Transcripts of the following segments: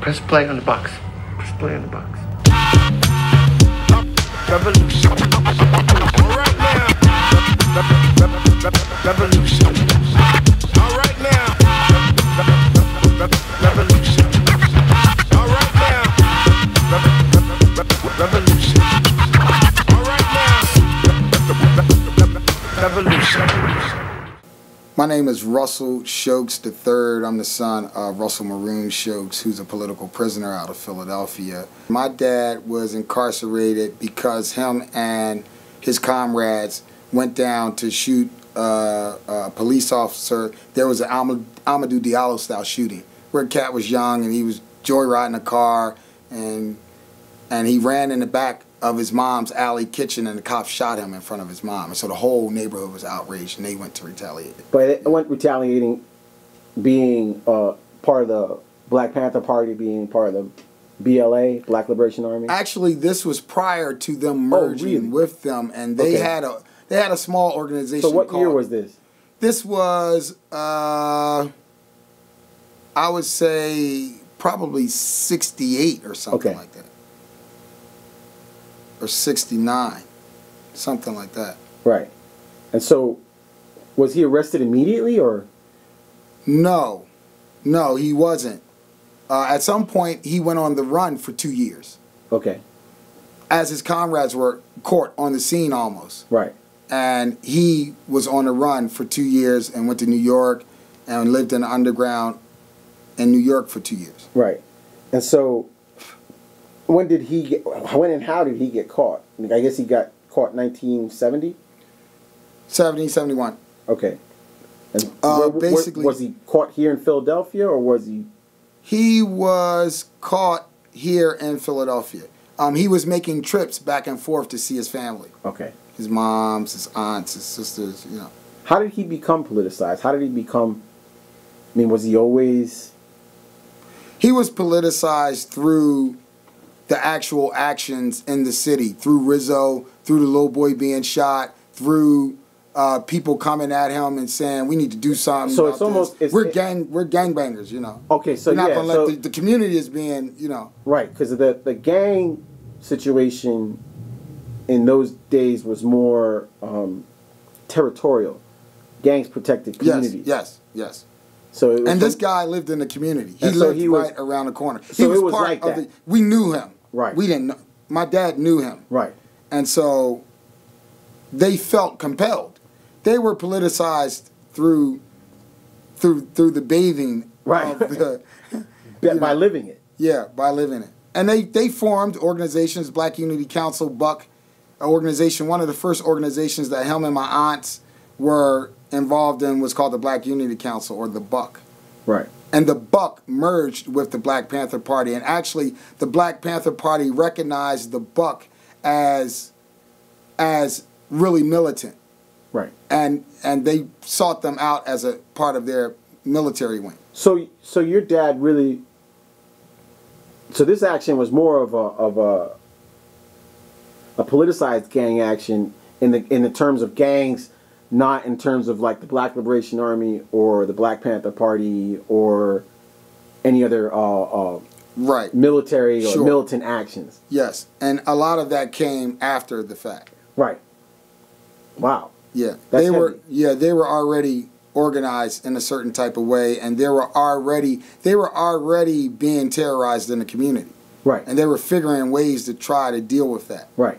Press play on the box. Press play on the box. Revolution. All right now. Revolution. All right now. Revolution. All right now. Revolution. All right now. Revolution. My name is Russell Shokes III. I'm the son of Russell Maroon Shokes, who's a political prisoner out of Philadelphia. My dad was incarcerated because him and his comrades went down to shoot a police officer. There was an Amadou Diallo style shooting where a cat was young and he was joyriding a car and he ran in the back of his mom's alley kitchen and the cops shot him in front of his mom. And so the whole neighborhood was outraged and they went to retaliate. But it went retaliating, being part of the Black Panther Party, being part of the BLA, Black Liberation Army? Actually, this was prior to them merging with them, and they had a small organization. So what year was this? This was, I would say, probably 68 or something like that. Or 69, something like that. Right. And so, was he arrested immediately, or? No, he wasn't. At some point, he went on the run for 2 years. Okay. As his comrades were caught on the scene almost. Right. And he was on the run for 2 years and went to New York and lived in the underground in New York for 2 years. Right. And so, when and how did he get caught? I guess he got caught 1970? 70, 71. Okay. And basically, was he caught here in Philadelphia, or was he? He was caught here in Philadelphia. He was making trips back and forth to see his family. Okay. His moms, his aunts, his sisters, you know. How did he become politicized? How did he become, I mean, was he always? He was politicized through the actual actions in the city, through Rizzo, through the little boy being shot, through people coming at him and saying we need to do something. So it's almost we're gangbangers, you know. Okay, so we're not gonna let the community is being, you know. Right, because the gang situation in those days was more territorial. Gangs protected communities. Yes. So it was this guy lived in the community. He lived right around the corner. So he was part like that. We knew him. Right. We didn't know. My dad knew him. Right. And so they felt compelled. They were politicized through the bathing. Right. Of the, by living it. Yeah, by living it. And they formed organizations, Black Unity Council, Buck, organization. One of the first organizations that him and my aunts were involved in was called the Black Unity Council, or the Buck. Right. And the Buck merged with the Black Panther Party. And actually, the Black Panther Party recognized the Buck as really militant. Right. And they sought them out as a part of their military wing. So your dad really. So this action was more of a politicized gang action in the terms of gangs, not in terms of like the Black Liberation Army or the Black Panther Party or any other right, military or militant actions. Yes, and a lot of that came after the fact. Right. Wow. Yeah, That's they were. heavy. Yeah, they were already organized in a certain type of way, and they were already being terrorized in the community. Right. And they were figuring ways to try to deal with that. Right.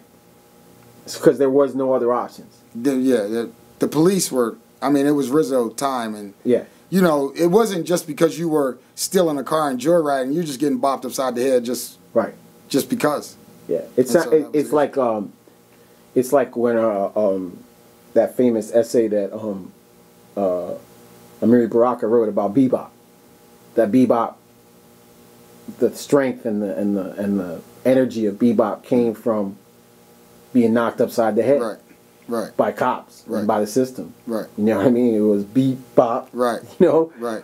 It's because there was no other options. The police were. I mean, it was Rizzo time, and yeah, you know, it wasn't just because you were still in a car and joyriding. You're just getting bopped upside the head just because. Yeah, it's like when that famous essay that Amiri Baraka wrote about bebop. That bebop, the strength and the energy of bebop came from being knocked upside the head. Right. By cops. Right. And by the system. Right. You know what I mean? It was bebop. Right. You know? Right.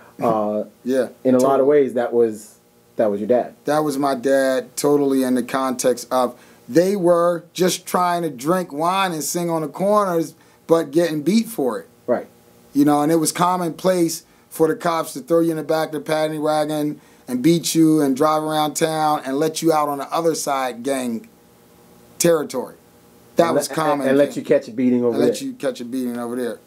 Yeah. In a lot of ways, that was your dad. That was my dad, totally in the context of they were just trying to drink wine and sing on the corners, but getting beat for it. Right. You know, and it was commonplace for the cops to throw you in the back of the paddy wagon and beat you and drive around town and let you out on the other side gang territory. That was common. And let you catch a beating over there. And let you catch a beating over there.